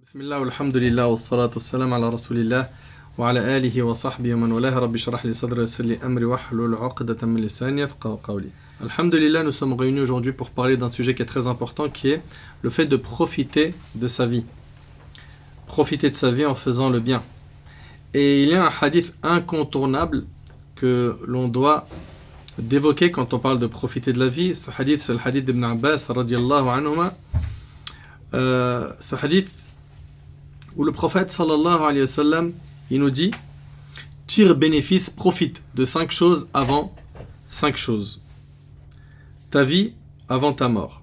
بسم الله والحمد لله والصلاة والسلام على رسول الله وعلى آله وصحبه ومن والاه. رب اشرح لي صدري ويسر لي أمري واحلل عقدة من لساني يفقهوا قولي. Alhamdulillah, nous sommes réunis aujourd'hui pour parler d'un sujet qui est très important, qui est le fait de profiter de sa vie. Profiter de sa vie en faisant le bien. Et il y a un hadith incontournable que l'on doit d'évoquer quand on parle de profiter de la vie. Ce hadith, c'est le hadith d'Ibn Abbas radiyallahu anhuma. Ce hadith où le prophète sallallahu alayhi wa sallam, il nous dit: tire bénéfice, profite de 5 choses avant 5 choses. Ta vie avant ta mort,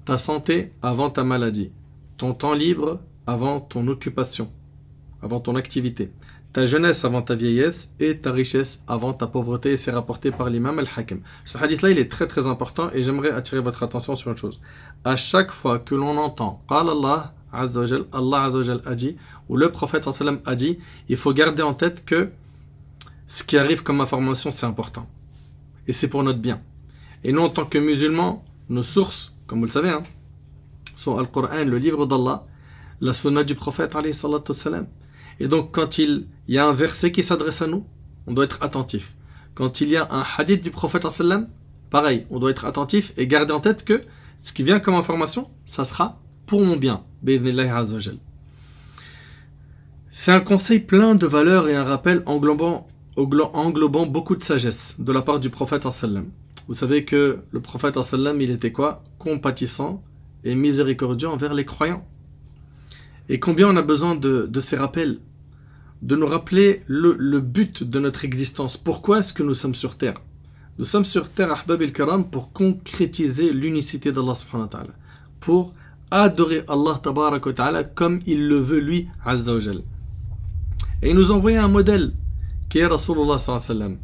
ta santé avant ta maladie, ton temps libre avant ton occupation, avant ton activité, ta jeunesse avant ta vieillesse et ta richesse avant ta pauvreté. Et c'est rapporté par l'imam al-Hakim. Ce hadith-là, il est très très important et j'aimerais attirer votre attention sur une chose. À chaque fois que l'on entend Qala Allah Azza wa Jal, Allah Azza wa Jal a dit, ou le prophète sallallahu alayhi wa sallam a dit, il faut garder en tête que ce qui arrive comme information, c'est important. Et c'est pour notre bien. Et nous, en tant que musulmans, nos sources, comme vous le savez, sont Al-Qur'an, le livre d'Allah, la sunna du prophète alayhi salatu wassalam. Et donc, quand il y a un verset qui s'adresse à nous, on doit être attentif. Quand il y a un hadith du prophète sallallahu alayhi wa sallam, pareil, on doit être attentif et garder en tête que ce qui vient comme information, ça sera pour mon bien. Bi'idhnillahi azza wa jal. C'est un conseil plein de valeurs et un rappel englobant beaucoup de sagesse de la part du prophète sallallahu alayhi wa sallam. Vous savez que le prophète sallallahu alayhi wa sallam, il était quoi? Compatissant et miséricordieux envers les croyants. Et combien on a besoin de ces rappels, de nous rappeler le but de notre existence. Pourquoi est-ce que nous sommes sur terre? Nous sommes sur terre, ahbab el-karam, pour concrétiser l'unicité d'Allah subhanahu wa ta'ala, pour adorer Allah tabarak wa ta'ala comme il le veut lui, azza wa jal. Et il nous a envoyé un modèle qui est Rasulullah sallallahu alayhi wa sallam,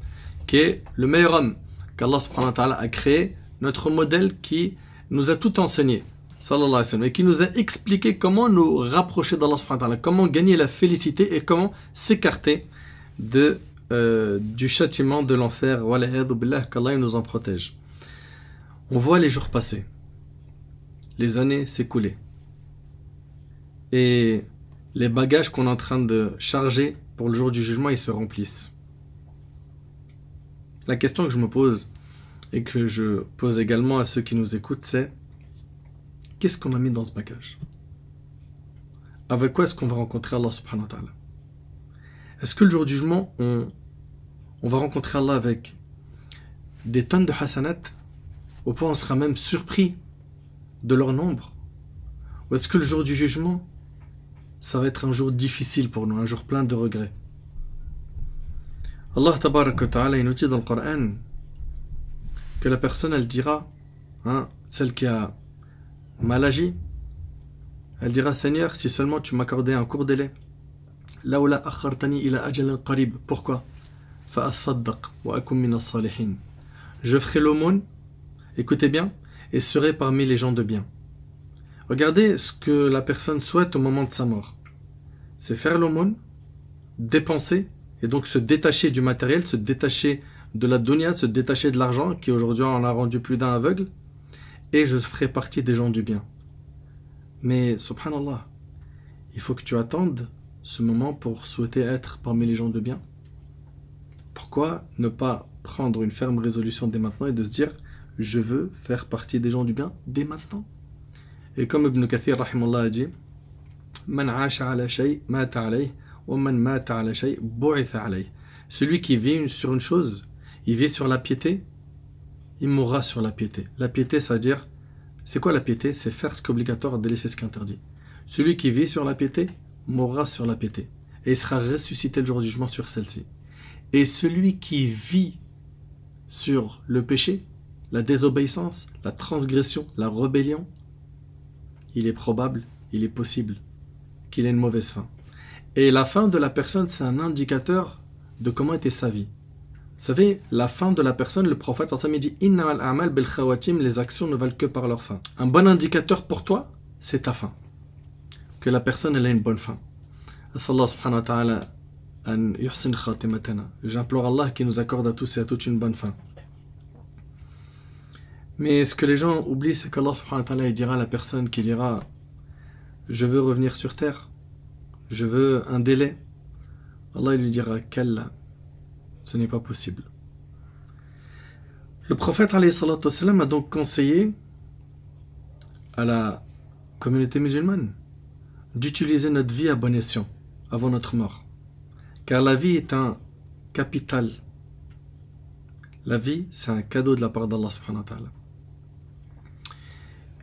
qui est le meilleur homme qu'Allah subhanahu wa ta'ala a créé, notre modèle qui nous a tout enseigné, sallallahu alayhi wa sallam, et qui nous a expliqué comment nous rapprocher d'Allah subhanahu wa ta'ala, comment gagner la félicité et comment s'écarter du châtiment de l'enfer. Wala'iyadu billah, qu'Allah nous en protège. On voit les jours passer, les années s'écouler, et les bagages qu'on est en train de charger pour le jour du jugement, ils se remplissent. La question que je me pose, et que je pose également à ceux qui nous écoutent, c'est: qu'est-ce qu'on a mis dans ce bagage? Avec quoi est-ce qu'on va rencontrer Allah subhanahu wa ta'ala? Est-ce que le jour du jugement, on va rencontrer Allah avec des tonnes de hasanat, au point où on sera même surpris de leur nombre? Ou est-ce que le jour du jugement, ça va être un jour difficile pour nous, un jour plein de regrets? Allah tabarak wa ta'ala, il nous dit dans le Coran que la personne, elle dira, celle qui a mal agi, elle dira: Seigneur, si seulement tu m'accordais un court délai. Lawla akhartani ila ajalin qarib. Pourquoi? Fa asaddaq wa akum min as-salihin. Je ferai l'aumône, écoutez bien, et serai parmi les gens de bien. Regardez ce que la personne souhaite au moment de sa mort. C'est faire l'aumône, dépenser, et donc se détacher du matériel, se détacher de la dunya, se détacher de l'argent, qui aujourd'hui en a rendu plus d'un aveugle, et je ferai partie des gens du bien. Mais, subhanallah, il faut que tu attendes ce moment pour souhaiter être parmi les gens de bien. Pourquoi ne pas prendre une ferme résolution dès maintenant et de se dire: je veux faire partie des gens du bien dès maintenant? Et comme Ibn Kathir rahimahullah a dit: Man aasha ala shay mata alayh, wa man mata ala shay bu'itha alayh. Celui qui vit sur une chose, il vit sur la piété, il mourra sur la piété. La piété, c'est-à-dire, c'est quoi la piété? C'est faire ce qui est obligatoire et délaisser ce qui est interdit. Celui qui vit sur la piété mourra sur la piété, et il sera ressuscité le jour du jugement sur celle-ci. Et celui qui vit sur le péché, la désobéissance, la transgression, la rébellion, il est probable, il est possible qu'il ait une mauvaise fin. Et la fin de la personne, c'est un indicateur de comment était sa vie. Vous savez, la fin de la personne, le prophète sallallahu alayhi wa sallam dit: Innamal a'mal bil khawatim, les actions ne valent que par leur fin. Un bon indicateur pour toi, c'est ta fin. Que la personne, elle a une bonne fin. Assallah subhanahu wa ta'ala an yuhsin khatimatana. J'implore Allah qui nous accorde à tous et à toutes une bonne fin. Mais ce que les gens oublient, c'est qu'Allah subhanahu wa ta'ala, il dira à la personne qui dira: je veux revenir sur terre, je veux un délai. Allah il lui dira, Kalla, ce n'est pas possible. Le prophète alayhi salatu wassalam a donc conseillé à la communauté musulmane d'utiliser notre vie à bon escient avant notre mort. Car la vie est un capital. La vie, c'est un cadeau de la part d'Allah subhanahu wa ta'ala.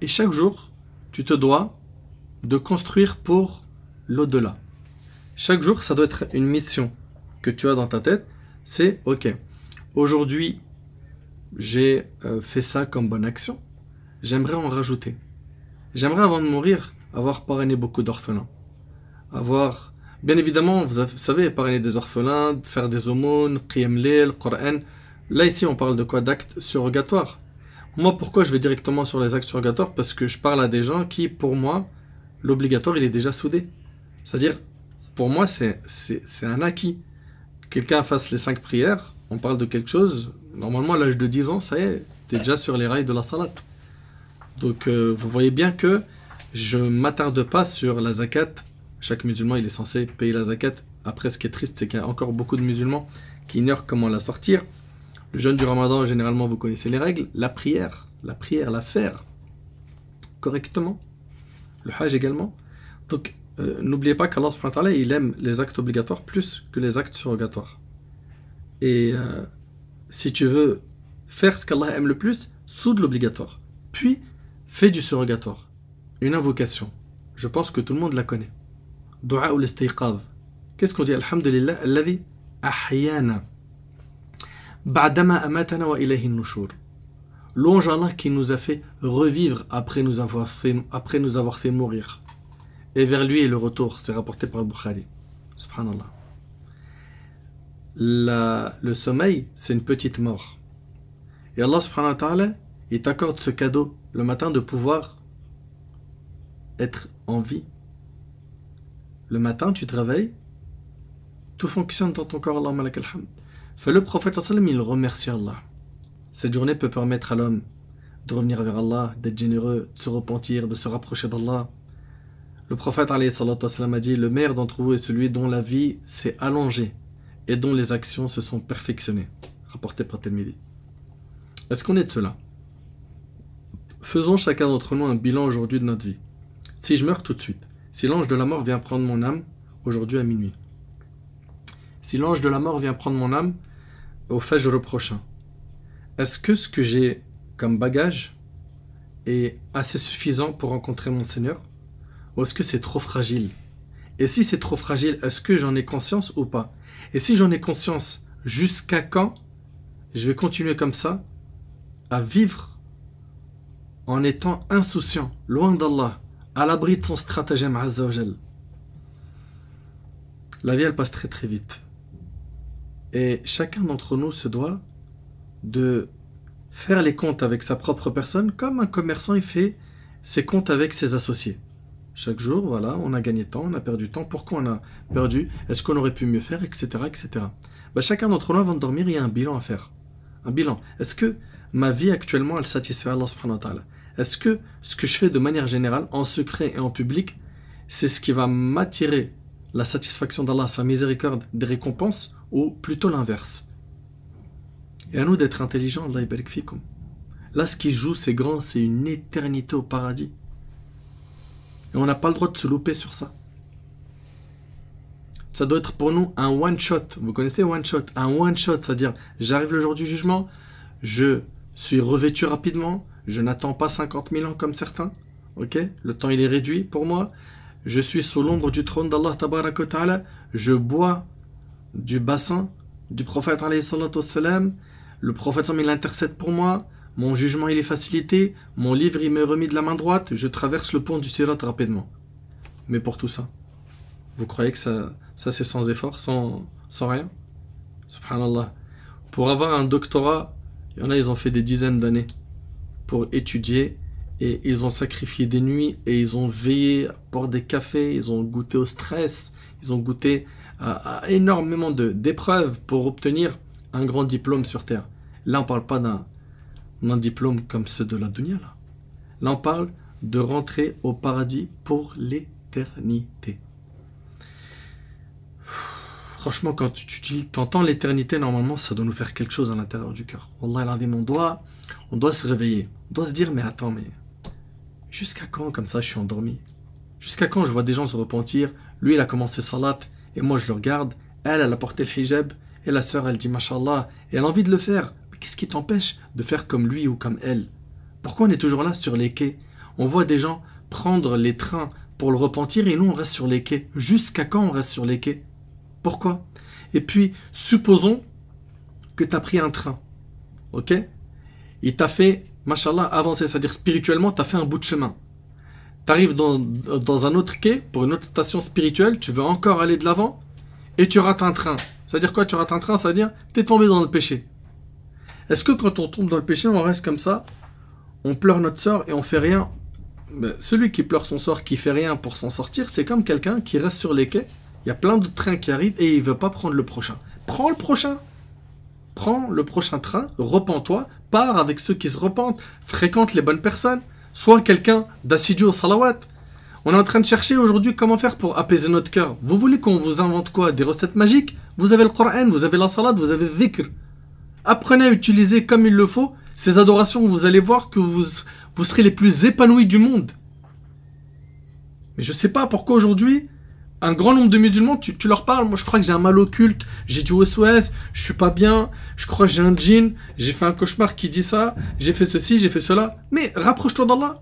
Et chaque jour, tu te dois de construire pour l'au-delà. Chaque jour, ça doit être une mission que tu as dans ta tête. C'est, ok, aujourd'hui, j'ai fait ça comme bonne action. J'aimerais en rajouter. J'aimerais, avant de mourir, avoir parrainé beaucoup d'orphelins. Avoir, bien évidemment, vous savez, parrainer des orphelins, faire des aumônes, qiyam layl, Coran. Là, ici, on parle de quoi? D'actes surrogatoires. Moi, pourquoi je vais directement sur les actes surrogatoires? Parce que je parle à des gens qui, pour moi, l'obligatoire, il est déjà soudé. C'est-à-dire, pour moi, c'est un acquis. Quelqu'un fasse les 5 prières, on parle de quelque chose, normalement, à l'âge de 10 ans, ça y est, tu es déjà sur les rails de la salat. Donc, vous voyez bien que je ne m'attarde pas sur la zakat. Chaque musulman, il est censé payer la zakat. Après, ce qui est triste, c'est qu'il y a encore beaucoup de musulmans qui ignorent comment la sortir. Le jeûne du ramadan, généralement, vous connaissez les règles. La prière, la faire correctement. Le hajj également. Donc, n'oubliez pas qu'Allah subhanahu wa ta'ala, il aime les actes obligatoires plus que les actes surrogatoires. Et si tu veux faire ce qu'Allah aime le plus, soude l'obligatoire. Puis, fais du surrogatoire. Une invocation. Je pense que tout le monde la connaît. Dua ou l'istiqadh. Qu'est-ce qu'on dit? Alhamdulillah, alladhi ahyana. Ba'dama amatana wa ilayhi nushur. Louange Allah qui nous a fait revivre après nous avoir fait mourir. Et vers lui est le retour. C'est rapporté par le Bukhari. Subhanallah. Le sommeil, c'est une petite mort. Et Allah subhanahu wa ta'ala, il t'accorde ce cadeau le matin de pouvoir être en vie. Le matin, tu te réveilles, tout fonctionne dans ton corps, Allahumma lakal hamd. Le prophète sallam, il remercie Allah. Cette journée peut permettre à l'homme de revenir vers Allah, d'être généreux, de se repentir, de se rapprocher d'Allah. Le prophète alayhi salatu wassalam a dit, le meilleur d'entre vous est celui dont la vie s'est allongée et dont les actions se sont perfectionnées. Rapporté par Tirmidhi. Est-ce qu'on est de cela? Faisons chacun d'entre nous un bilan aujourd'hui de notre vie. Si je meurs tout de suite, si l'ange de la mort vient prendre mon âme aujourd'hui à minuit, si l'ange de la mort vient prendre mon âme au Fajr prochain, est-ce que ce que j'ai comme bagage est assez suffisant pour rencontrer mon Seigneur? Ou est-ce que c'est trop fragile? Et si c'est trop fragile, est-ce que j'en ai conscience ou pas? Et si j'en ai conscience, jusqu'à quand je vais continuer comme ça à vivre en étant insouciant, loin d'Allah, à l'abri de son stratagème Azza wa Jal? La vie, elle passe très très vite. Et chacun d'entre nous se doit de faire les comptes avec sa propre personne comme un commerçant il fait ses comptes avec ses associés. Chaque jour, voilà, on a gagné temps, on a perdu temps. Pourquoi on a perdu? Est-ce qu'on aurait pu mieux faire, etc., etc. Ben, chacun d'entre nous, avant de dormir, il y a un bilan à faire. Un bilan. Est-ce que ma vie actuellement, elle satisfait Allah subhanahu wa ta'ala? Est-ce que ce que je fais de manière générale, en secret et en public, c'est ce qui va m'attirer la satisfaction d'Allah, sa miséricorde, des récompenses, ou plutôt l'inverse? Et à nous d'être intelligents, Allah yabarik fikum. Là, ce qui joue, c'est grand, c'est une éternité au paradis. Et on n'a pas le droit de se louper sur ça. Ça doit être pour nous un one-shot. Vous connaissez one-shot? Un one-shot, c'est-à-dire, j'arrive le jour du jugement, je suis revêtu rapidement, je n'attends pas 50 000 ans comme certains. Ok? Le temps, il est réduit pour moi. Je suis sous l'ombre du trône d'Allah tabaraka wa ta'ala. Je bois du bassin du prophète alayhi salatu wassalam. Le prophète, il intercède pour moi. Mon jugement, il est facilité. Mon livre, il m'est remis de la main droite. Je traverse le pont du Sirat rapidement. Mais pour tout ça, vous croyez que ça c'est sans effort, sans rien? Subhanallah. Pour avoir un doctorat, il y en a, ils ont fait des dizaines d'années pour étudier. Et ils ont sacrifié des nuits. Et ils ont veillé, boire des cafés. Ils ont goûté au stress. Ils ont goûté à énormément d'épreuves pour obtenir un grand diplôme sur Terre. Là, on ne parle pas d'un diplôme comme ceux de la dunya. Là, on parle de rentrer au paradis pour l'éternité. l'éternité. Franchement, quand tu entends l'éternité, normalement, ça doit nous faire quelque chose à l'intérieur du cœur. Wallah al-azim, on doit se réveiller. On doit se dire, mais attends, mais jusqu'à quand comme ça je suis endormi? Jusqu'à quand je vois des gens se repentir? Lui, il a commencé salat, et moi je le regarde. Elle a porté le hijab, et la sœur, elle dit, mashallah, et elle a envie de le faire. Mais qu'est-ce qui t'empêche de faire comme lui ou comme elle? Pourquoi on est toujours là sur les quais? On voit des gens prendre les trains pour le repentir, et nous, on reste sur les quais. Jusqu'à quand on reste sur les quais? Pourquoi? Et puis, supposons que tu as pris un train, ok? Il t'a fait, mashallah, avancer, c'est-à-dire spirituellement, tu as fait un bout de chemin. Tu arrives dans un autre quai, pour une autre station spirituelle, tu veux encore aller de l'avant, et tu rates un train. C'est-à-dire quoi, tu rates un train? C'est-à-dire, tu es tombé dans le péché. Est-ce que quand on tombe dans le péché, on reste comme ça, on pleure notre sort et on fait rien? Ben, celui qui pleure son sort, qui fait rien pour s'en sortir, c'est comme quelqu'un qui reste sur les quais. Il y a plein de trains qui arrivent et il ne veut pas prendre le prochain. Prends le prochain. Prends le prochain train, repens-toi, pars avec ceux qui se repentent, fréquente les bonnes personnes, sois quelqu'un d'assidu au salawat. On est en train de chercher aujourd'hui comment faire pour apaiser notre cœur. Vous voulez qu'on vous invente quoi? Des recettes magiques? Vous avez le Coran, vous avez la salat, vous avez le dhikr. Apprenez à utiliser comme il le faut ces adorations, vous allez voir que vous serez les plus épanouis du monde. Mais je ne sais pas pourquoi aujourd'hui, un grand nombre de musulmans, tu leur parles, moi je crois que j'ai un mal occulte, j'ai du SOS, je suis pas bien, je crois que j'ai un djinn, j'ai fait un cauchemar qui dit ça, j'ai fait ceci, j'ai fait cela. Mais rapproche-toi d'Allah.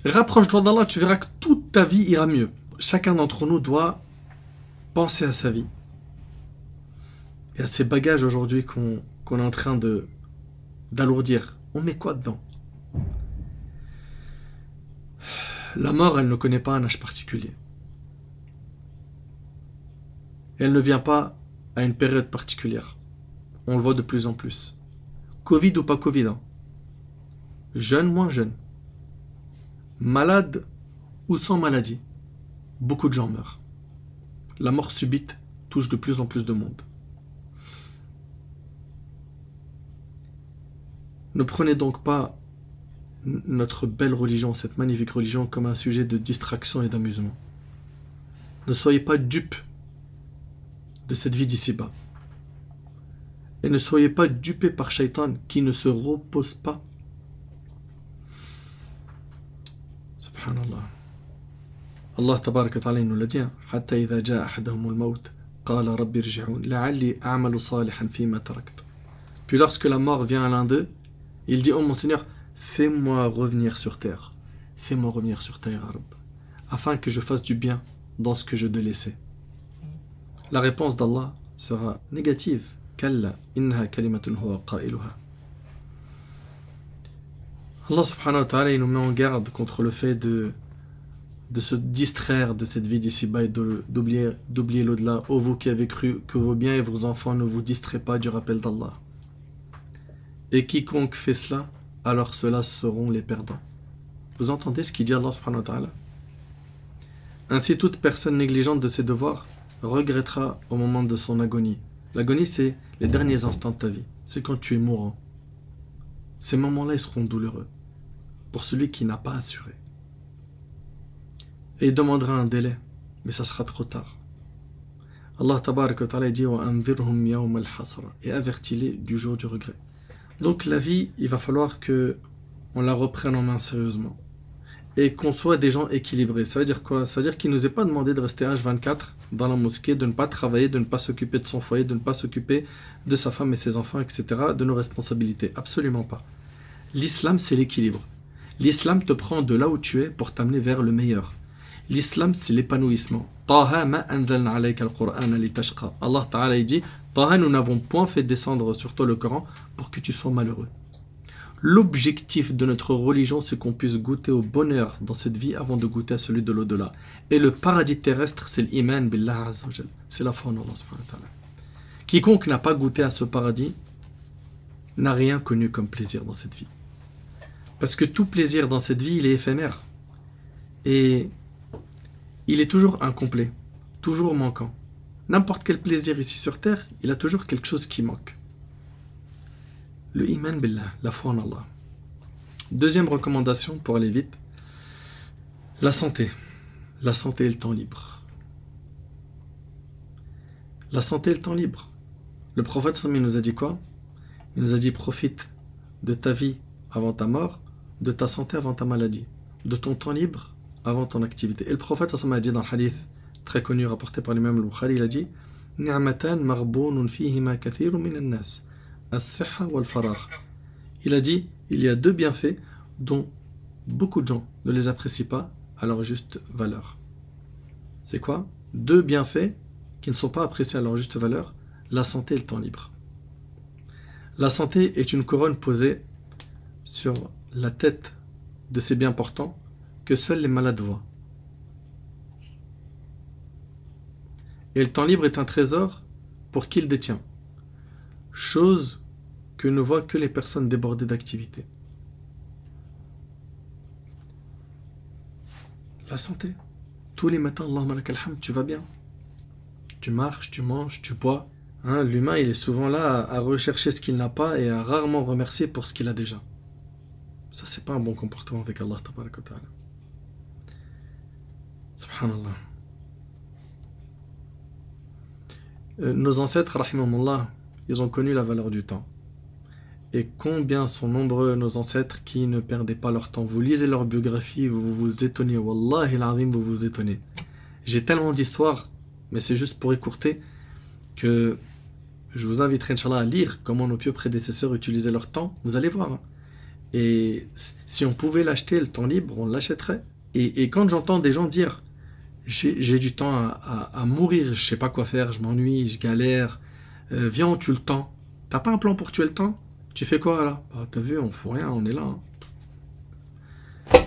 Rapproche-toi d'Allah, tu verras que toute ta vie ira mieux. Chacun d'entre nous doit penser à sa vie. Et à ces bagages aujourd'hui qu'on est en train d'alourdir. On met quoi dedans? La mort, elle ne connaît pas un âge particulier. Elle ne vient pas à une période particulière. On le voit de plus en plus. Covid ou pas Covid, hein. Jeune, moins jeune. Malade ou sans maladie. Beaucoup de gens meurent. La mort subite touche de plus en plus de monde. Ne prenez donc pas notre belle religion, cette magnifique religion, comme un sujet de distraction et d'amusement. Ne soyez pas dupes de cette vie d'ici-bas. Et ne soyez pas dupés par Shaitan qui ne se repose pas. Subhanallah. Allah tabaraka ta'ala nous l'a dit, Hatta idha ja'a ahadahumul maut, qala rabbi irji'un, la'alli a'malu salihan fima tarakt. Puis lorsque la mort vient à l'un d'eux, il dit, oh mon Seigneur, fais-moi revenir sur terre. Fais-moi revenir sur terre, Rabb, afin que je fasse du bien dans ce que je délaissais. La réponse d'Allah sera négative. Kalla innaha kalimatun huwa qailuha. Allah subhanahu wa ta'ala, il nous met en garde contre le fait de se distraire de cette vie d'ici-bas et d'oublier l'au-delà. Ô vous qui avez cru que vos biens et vos enfants ne vous distraient pas du rappel d'Allah. Et quiconque fait cela, alors ceux-là seront les perdants. Vous entendez ce qu'il dit Allah subhanahu wa ta'ala? Ainsi toute personne négligente de ses devoirs regrettera au moment de son agonie. L'agonie, c'est les derniers instants de ta vie. C'est quand tu es mourant. Ces moments-là, ils seront douloureux pour celui qui n'a pas assuré. Et il demandera un délai, mais ça sera trop tard. Allah tabarak wa ta'ala dit وَأَنذِرْهُمْ يَوْمَ الْحَسْرَةِ et avertis-les du jour du regret. Donc la vie, il va falloir que on la reprenne en main sérieusement. Et qu'on soit des gens équilibrés. Ça veut dire quoi? Ça veut dire qu'il ne nous est pas demandé de rester H24 dans la mosquée, de ne pas travailler, de ne pas s'occuper de son foyer, de ne pas s'occuper de sa femme et ses enfants, etc., de nos responsabilités. Absolument pas. L'islam, c'est l'équilibre. L'islam te prend de là où tu es pour t'amener vers le meilleur. L'islam, c'est l'épanouissement. Taha ma anzalna alayka al-Qur'ana litashqa. Allah Ta'ala dit, Taha, nous n'avons point fait descendre sur toi le Coran pour que tu sois malheureux. L'objectif de notre religion, c'est qu'on puisse goûter au bonheur dans cette vie avant de goûter à celui de l'au-delà. Et le paradis terrestre, c'est l'iman billah azza wa jal. C'est la foi en Allah subhanahu wa ta'ala. Quiconque n'a pas goûté à ce paradis n'a rien connu comme plaisir dans cette vie. Parce que tout plaisir dans cette vie, il est éphémère. Et il est toujours incomplet, toujours manquant. N'importe quel plaisir ici sur terre, il a toujours quelque chose qui manque. Le iman billah, la foi en Allah. Deuxième recommandation pour aller vite, la santé. La santé et le temps libre. La santé et le temps libre. Le prophète sallam, il nous a dit quoi? Il nous a dit profite de ta vie avant ta mort, de ta santé avant ta maladie, de ton temps libre avant ton activité. Et le prophète sallam a dit dans le hadith très connu rapporté par l'imam al-Bukhari, il a dit Ni'matan maghbounun fihima kathirun min an-nas, as-sihha wal-faragh. Il a dit il y a deux bienfaits dont beaucoup de gens ne les apprécient pas à leur juste valeur. C'est quoi? Deux bienfaits qui ne sont pas appréciés à leur juste valeur, la santé et le temps libre. La santé est une couronne posée sur la tête de ces biens portants que seuls les malades voient. Et le temps libre est un trésor pour qui le détient. Chose que ne voient que les personnes débordées d'activité. La santé. Tous les matins, Allahumma lakal hamd, tu vas bien. Tu marches, tu manges, tu bois. Hein, l'humain, il est souvent là à rechercher ce qu'il n'a pas et à rarement remercier pour ce qu'il a déjà. Ça, c'est pas un bon comportement avec Allah tabaraka wa ta'ala. Subhanallah. Nos ancêtres, rahimahumullah, ils ont connu la valeur du temps. Et combien sont nombreux nos ancêtres qui ne perdaient pas leur temps. Vous lisez leur biographie, vous vous étonnez. Wallahi al-azim, vous vous étonnez. J'ai tellement d'histoires, mais c'est juste pour écourter, que je vous inviterai, Inch'Allah, à lire comment nos pieux prédécesseurs utilisaient leur temps. Vous allez voir. Hein. Et si on pouvait l'acheter, le temps libre, on l'achèterait. Et quand j'entends des gens dire j'ai du temps à mourir, je sais pas quoi faire, je m'ennuie, je galère, viens, on tue le temps. T'as pas un plan pour tuer le temps? Tu fais quoi là? Bah, t'as vu, on fout rien, on est là. Hein.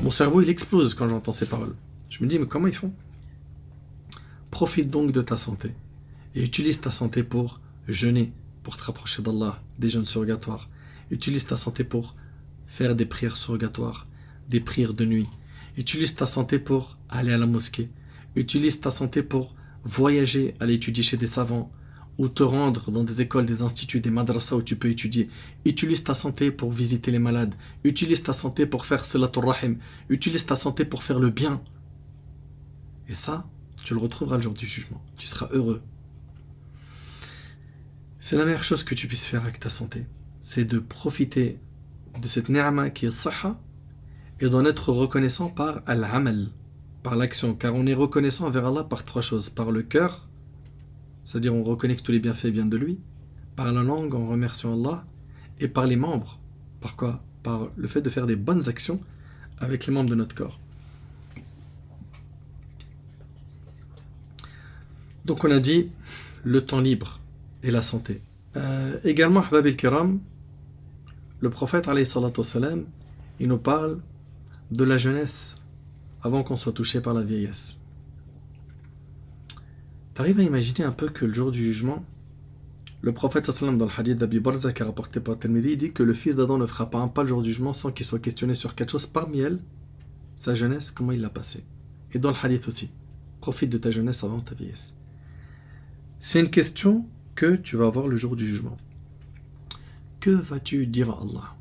Mon cerveau il explose quand j'entends ces paroles. Je me dis mais comment ils font? Profite donc de ta santé et utilise ta santé pour jeûner, pour te rapprocher d'Allah, des jeûnes surrogatoires. Utilise ta santé pour faire des prières surrogatoires, des prières de nuit. Utilise ta santé pour aller à la mosquée. Utilise ta santé pour voyager, aller étudier chez des savants ou te rendre dans des écoles, des instituts, des madrasas où tu peux étudier. Utilise ta santé pour visiter les malades. Utilise ta santé pour faire salatul rahim. Utilise ta santé pour faire le bien. Et ça, tu le retrouveras le jour du jugement. Tu seras heureux. C'est la meilleure chose que tu puisses faire avec ta santé. C'est de profiter de cette ni'ma qui est sahha et d'en être reconnaissant par al-amal, par l'action. Car on est reconnaissant envers Allah par trois choses. Par le cœur, c'est-à-dire on reconnaît que tous les bienfaits viennent de lui. Par la langue, en remerciant Allah. Et par les membres. Par quoi? Par le fait de faire des bonnes actions avec les membres de notre corps. Donc on a dit le temps libre et la santé. Également, Ahbab al-Kiram, le prophète, alayhi salatu wassalam, il nous parle de la jeunesse avant qu'on soit touché par la vieillesse. T'arrives à imaginer un peu que le jour du jugement, le prophète sallam dans le hadith d'Abi Barza qui est rapporté par Tirmidhi, il dit que le fils d'Adam ne fera pas un pas le jour du jugement sans qu'il soit questionné sur quelque chose, parmi elles, sa jeunesse, comment il l'a passée. Et dans le hadith aussi, profite de ta jeunesse avant ta vieillesse. C'est une question que tu vas avoir le jour du jugement. Que vas-tu dire à Allah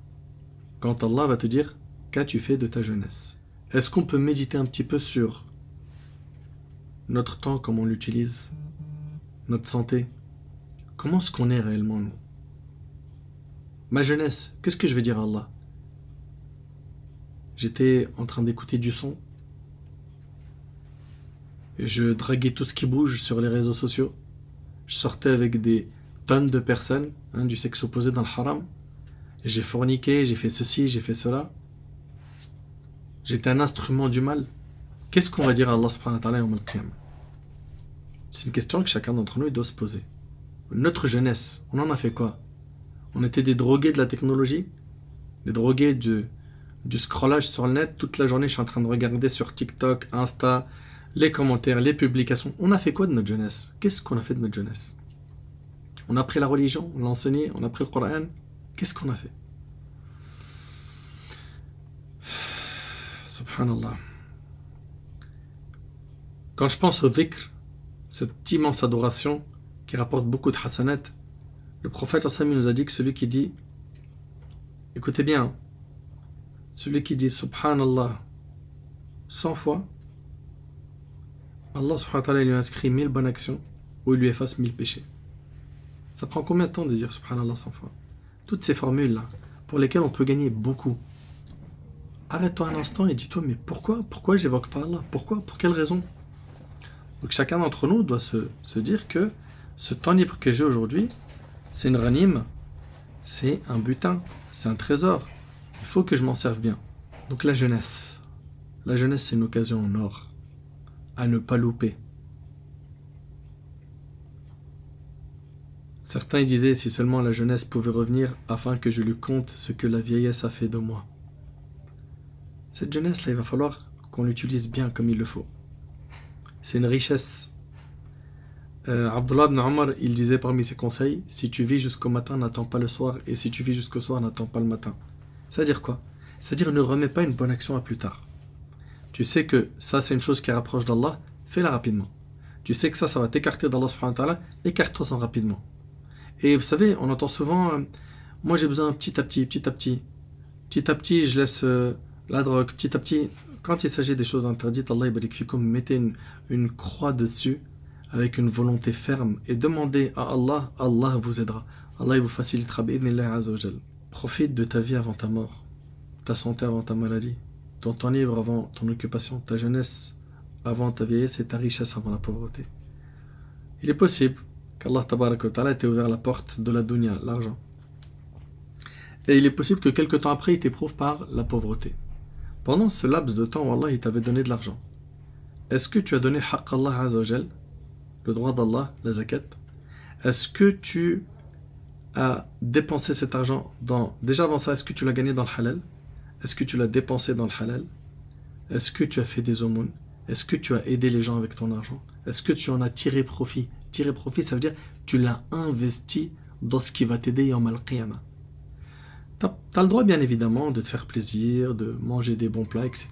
quand Allah va te dire qu'as-tu fait de ta jeunesse? Est-ce qu'on peut méditer un petit peu sur notre temps, comment on l'utilise, notre santé? Comment est-ce qu'on est réellement, nous? Ma jeunesse, qu'est-ce que je vais dire à Allah? J'étais en train d'écouter du son. Et je draguais tout ce qui bouge sur les réseaux sociaux. Je sortais avec des tonnes de personnes, du sexe opposé dans le haram. J'ai forniqué, j'ai fait ceci, j'ai fait cela. J'étais un instrument du mal. Qu'est-ce qu'on va dire à Allah subhanahu wa ta'ala yawm al-qiyamah? C'est une question que chacun d'entre nous doit se poser. Notre jeunesse, on en a fait quoi? On était des drogués de la technologie, des drogués du scrollage sur le net. Toute la journée, je suis en train de regarder sur TikTok, Insta, les commentaires, les publications. On a fait quoi de notre jeunesse? Qu'est-ce qu'on a fait de notre jeunesse? On a pris la religion, on l'a enseigné, on a pris le Coran. Qu'est-ce qu'on a fait? Subhanallah. Quand je pense au dhikr, cette immense adoration qui rapporte beaucoup de hasanat, le prophète sallallahu nous a dit que celui qui dit, écoutez bien, celui qui dit Subhanallah 100 fois, Allah subhanahu wa ta'ala lui inscrit 1000 bonnes actions ou il lui efface 1000 péchés. Ça prend combien de temps de dire subhanallah 100 fois? Toutes ces formules-là, pour lesquelles on peut gagner beaucoup. Arrête-toi un instant et dis-toi, mais pourquoi j'évoque pas Allah? Pourquoi? Pour quelle raison? Donc chacun d'entre nous doit se dire que ce temps libre que j'ai aujourd'hui, c'est une ghanime, c'est un butin, c'est un trésor. Il faut que je m'en serve bien. Donc la jeunesse, c'est une occasion en or à ne pas louper. Certains disaient si seulement la jeunesse pouvait revenir afin que je lui conte ce que la vieillesse a fait de moi. Cette jeunesse-là, il va falloir qu'on l'utilise bien comme il le faut. C'est une richesse. Abdullah ibn Omar, il disait parmi ses conseils, si tu vis jusqu'au matin, n'attends pas le soir, et si tu vis jusqu'au soir, n'attends pas le matin. C'est-à-dire quoi? C'est-à-dire ne remets pas une bonne action à plus tard. Tu sais que ça, c'est une chose qui rapproche d'Allah, fais-la rapidement. Tu sais que ça va t'écarter d'Allah subhanahu wa ta'ala, écarte-toi-en rapidement. Et vous savez, on entend souvent, moi j'ai besoin petit à petit, je laisse la drogue, petit à petit. Quand il s'agit des choses interdites, Allah barik fikum, mettez une croix dessus, avec une volonté ferme, et demandez à Allah, Allah vous aidera. Allah il vous facilitera, bi'idhnillah azza wa jal. Profite de ta vie avant ta mort, ta santé avant ta maladie, ton temps libre avant ton occupation, ta jeunesse avant ta vieillesse et ta richesse avant la pauvreté. Il est possible qu'Allah tabarak wa ta'ala t'ait ouvert la porte de la dunya, l'argent. Et il est possible que quelque temps après, il t'éprouve par la pauvreté. Pendant ce laps de temps où Allah il t'avait donné de l'argent, est-ce que tu as donné haqq Allah azza wa jal, le droit d'Allah, la zakat? Est-ce que tu as dépensé cet argent dans... Déjà avant ça, est-ce que tu l'as gagné dans le halal? Est-ce que tu l'as dépensé dans le halal? Est-ce que tu as fait des aumônes? Est-ce que tu as aidé les gens avec ton argent? Est-ce que tu en as tiré profit? Tirer profit, ça veut dire tu l'as investi dans ce qui va t'aider yawm al-qiyamah. T'as le droit, bien évidemment, de te faire plaisir, de manger des bons plats, etc.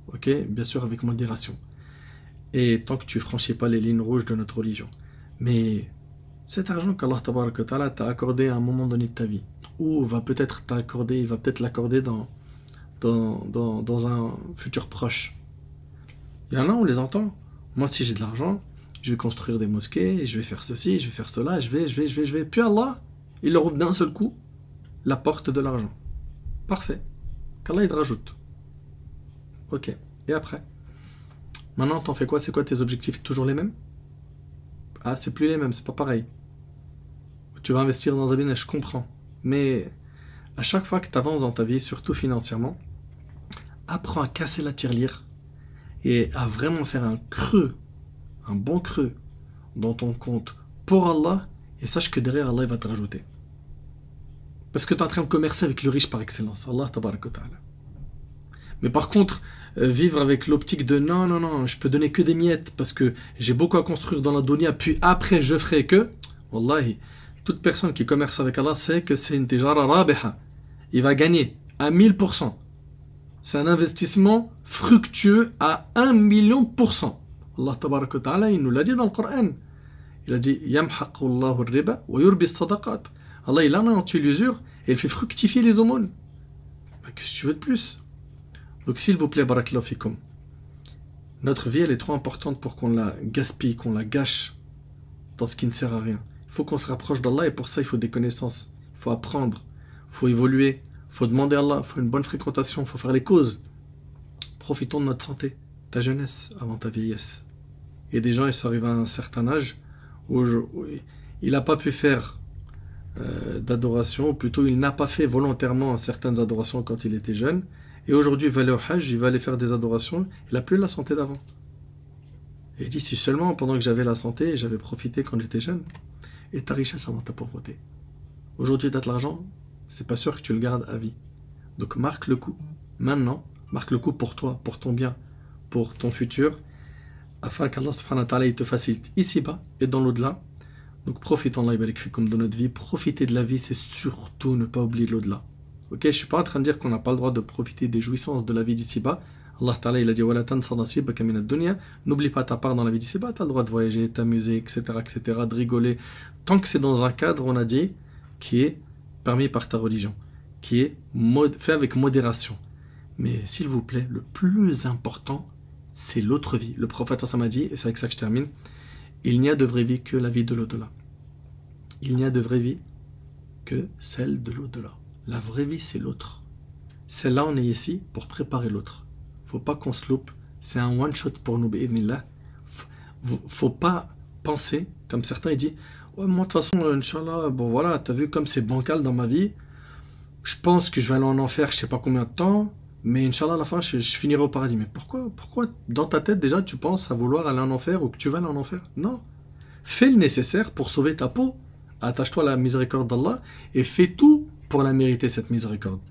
Ok? Bien sûr, avec modération. Et tant que tu ne franchis pas les lignes rouges de notre religion. Mais cet argent qu'Allah tabaraka wa ta'ala t'a accordé à un moment donné de ta vie, ou il va peut-être l'accorder dans un futur proche. Il y en a, on les entend. Moi, si j'ai de l'argent, je vais construire des mosquées, je vais faire ceci, je vais faire cela, je vais. Puis Allah, il leur ouvre d'un seul coup la porte de l'argent. Parfait. Qu'Allah, il te rajoute. Ok. Et après? Maintenant, t'en fais quoi? C'est quoi tes objectifs? Toujours les mêmes? Ah, c'est plus les mêmes, c'est pas pareil. Tu vas investir dans un business, je comprends. Mais à chaque fois que tu avances dans ta vie, surtout financièrement, apprends à casser la tirelire et à vraiment faire un creux, un bon creux dans ton compte pour Allah, et sache que derrière Allah il va te rajouter. Parce que tu es en train de commercer avec le riche par excellence, Allah tabaraka wa ta'ala. Mais par contre, vivre avec l'optique de non, je peux donner que des miettes parce que j'ai beaucoup à construire dans la dunya, puis après je ferai que, wallahi, toute personne qui commerce avec Allah sait que c'est une tijara rabiha. Il va gagner à 1000%. C'est un investissement fructueux à 1 000 000%. Allah tabaraka wa ta'ala, il nous l'a dit dans le Coran. Il a dit Yamhaqu Allahu ar-riba wa yurbi as-sadaqat. Allah, il anéantit l'usure et il fait fructifier les aumônes. Qu'est-ce que tu veux de plus? Donc s'il vous plaît, barakallahu fikum, notre vie elle est trop importante pour qu'on la gaspille, qu'on la gâche dans ce qui ne sert à rien. Il faut qu'on se rapproche d'Allah et pour ça il faut des connaissances, il faut apprendre, il faut évoluer, il faut demander à Allah, il faut une bonne fréquentation, il faut faire les causes. Profitons de notre santé, ta jeunesse avant ta vieillesse. Il y a des gens, ils sont arrivés à un certain âge où il n'a pas pu faire d'adoration, ou plutôt il n'a pas fait volontairement certaines adorations quand il était jeune, et aujourd'hui il va aller au Hajj, il va aller faire des adorations, il n'a plus la santé d'avant. Et il dit si seulement pendant que j'avais la santé, j'avais profité quand j'étais jeune, et ta richesse avant ta pauvreté. Aujourd'hui tu as de l'argent, c'est pas sûr que tu le gardes à vie. Donc marque le coup, maintenant, marque le coup pour toi, pour ton bien, pour ton futur, afin qu'Allah subhanahu wa ta'ala il te facilite ici-bas et dans l'au-delà. Donc profitons Allah barik fikum de notre vie, profiter de la vie, c'est surtout ne pas oublier l'au-delà. Ok, je suis pas en train de dire qu'on n'a pas le droit de profiter des jouissances de la vie d'ici-bas. Allah ta'ala il a dit wala tansa nasibaka min ad-dunya, n'oublie pas ta part dans la vie d'ici-bas, tu as le droit de voyager, t'amuser, etc., de rigoler, tant que c'est dans un cadre, on a dit, qui est permis par ta religion, qui est fait avec modération. Mais s'il vous plaît, le plus important, c'est l'autre vie. Le prophète ça m'a dit, et c'est avec ça que je termine, il n'y a de vraie vie que la vie de l'au-delà. Il n'y a de vraie vie que celle de l'au-delà. La vraie vie, c'est l'autre. Celle-là, on est ici pour préparer l'autre. Faut pas qu'on se loupe. C'est un one-shot pour nous, bi'idhnillah. Faut pas penser, comme certains, ils disent, ouais, moi, de toute façon, Inch'Allah, bon voilà, t'as vu comme c'est bancal dans ma vie, je pense que je vais aller en enfer, je sais pas combien de temps, mais Inch'Allah, à la fin, je finirai au paradis. Mais pourquoi, dans ta tête, déjà, tu penses à vouloir aller en enfer ou que tu vas aller en enfer? Non. Fais le nécessaire pour sauver ta peau. Attache-toi à la miséricorde d'Allah et fais tout pour la mériter, cette miséricorde.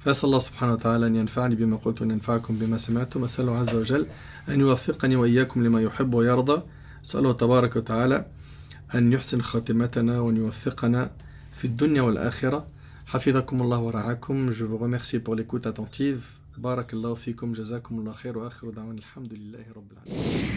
فأسأل الله سبحانه وتعالى أن ينفعني بما قلت وأن ينفعكم بما سمعتم وأسأل الله عز وجل أن يوفقني وإياكم لما يحب ويرضى أسأله تبارك وتعالى أن يحسن خاتمتنا وأن يوفقنا في الدنيا والآخرة حفظكم الله ورعاكم. Je vous remercie pour l'écoute attentive. بارك الله فيكم جزاكم الله خير وآخر دعوانا الحمد لله رب العالمين.